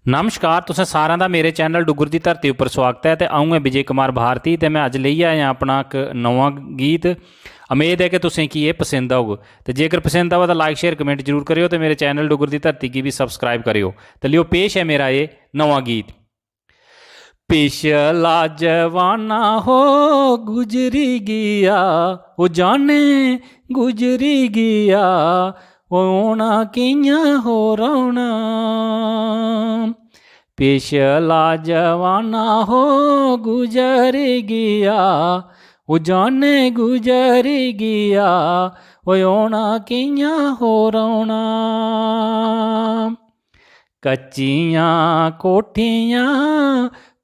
नमस्कार तुसें सारें दा मेरे चैनल डुग्गर दी धरती उप्पर स्वागत है। तो अऊँ है विजय कुमार भारती ते मैं अज लेइयै आया अपना एक नवां गीत। उम्मीद है कि तुसें गी एह् पसंद औग। ते जेकर पसंद आवै तां लाइक शेयर कमेंट जरूर करेओ ते मेरे चैनल डुग्गर दी धरती गी बी सबसक्राइब करेओ। ते लियो पेश है मेरा एह् नवां गीत। पिछला जवाना हो गुजरी गया, वो जाने गुजरी गया, होना कियां हो रौना। पिछला जवाना हो गुजर गया, वो जाने गुजर गया, होना कियां हो रौना। कच्चियां कोठियां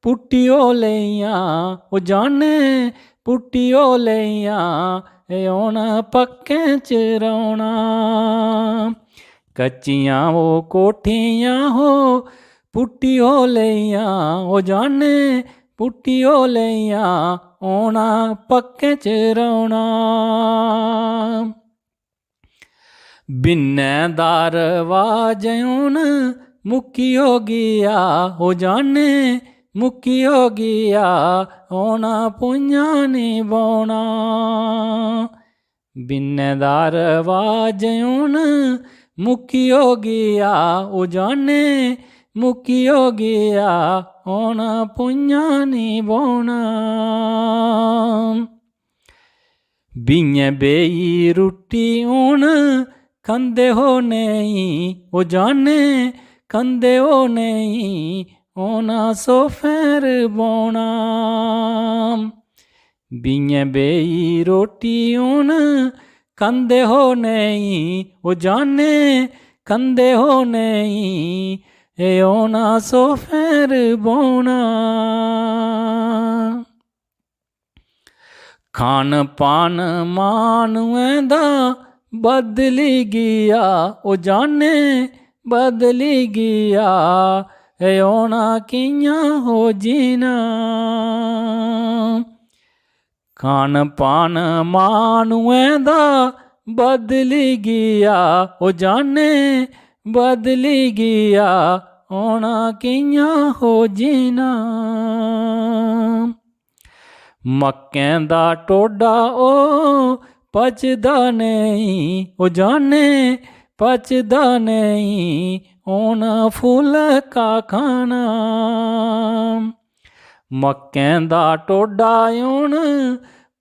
पुट्टियो लेइयां, वो जाने पुट्टियो लेइयां, हुण पक्के च रौना। कच्चियां वो कोठियां हो पुट्टियो लेइयां, वो जाने पुट्टियो लेइयां, हुण पक्के च रौना। बिन्ने दरवाज हुण मुक्कियो गया, वो जाने मुक्कियो गया, हुण भुंञां निं बौना। बिन्ने दरवाज हुण मुक्कियो गया, वो जाने मुक्कियो गया, हुण भुंञां निं बौना। बिंये बेई रुट्टी हुण खंदे हो नेईं, वो जाने खंदे हो नेईं, हुण सोफेर बौना। बिंये बेई रोटी हुण खंदे हो नेईं, वो जाने खंदे हो नेईं, हुण सोफेर बौना। खान पान मानुएं दा बदली गया, वो जाने बदली गया, होना कियां हो जीना। खान पान मानुएं दा बदली गया, वो जाने बदली गया, होना कियां हो जीना। मक्कें दा टोडा ओ पचदा नेईं, वो जाने पचदा नेईं, हुण फुलका खाना। मक्कें दा टोडा हुण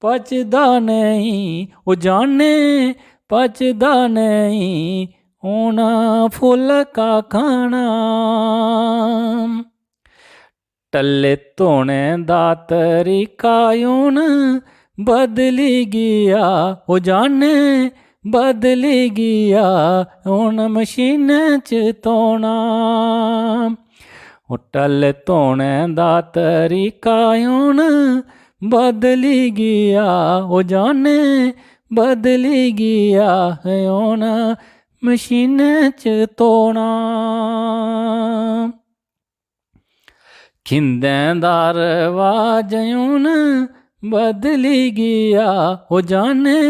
पचदा नेईं, वो जाने पचदा नेईं, हुण फुलका खाना। टल्ले धोने दा तरीका हुण बदली गया, वो जाने बदली गया, हुण मशीनें च धोना। टल्ले धोने दा तरीका हुण बदली गया, वो जाने बदली गया, हुण मशीनें च धोना। खिंदें दा रवाज हुण बदली गया, वो जाने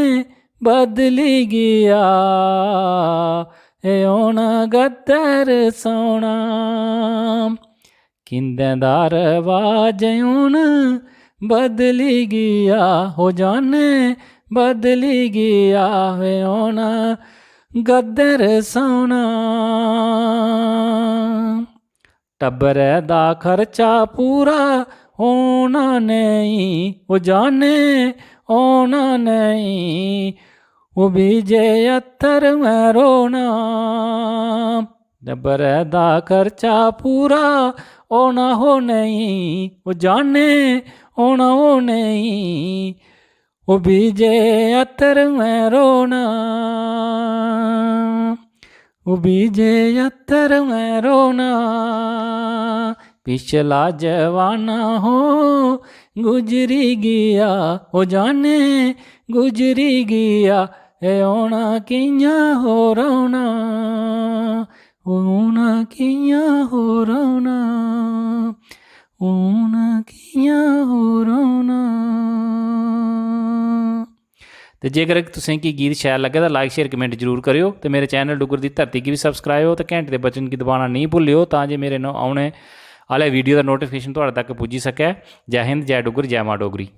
बदली गया, हुण गद्दर सौना। खिंदें दा रवाज हुण बदली गया, वो जाने बदली गया, हुण गद्दर सौना। टब्बरै दा खर्चा पूरा होना नेईं, वो जाने होना नेईं, वो बीजे अत्तर में रोना। टब्बरै दा खर्चा पूरा होना हो नेईं, वो जाने होना हो नेईं, वो बीजे अत्तर में रोना। वो बीजे अत्तर में रोना। पिछला जवाना हो गुजरी गया, वो जाने गुजरी गया, होना कियां हो रौना, होना कियां हो रौना, होना कियां हो रौना। तो जेकर तुसें की गीत शैल लगे तो लाइक शेयर कमेंट जरूर करियो। तो मेरे चैनल डुगर दी धरती की भी सबसक्राइब हो, तो घंटे के बटन की दबाना नहीं भुल्लियो, तां जे मेरे आने आह्ले वीडियो का नोटिफिकेशन तुहाड़े तक पुज्जी सकै। जय हिंद, जय डुगर, जय मां डोगरी।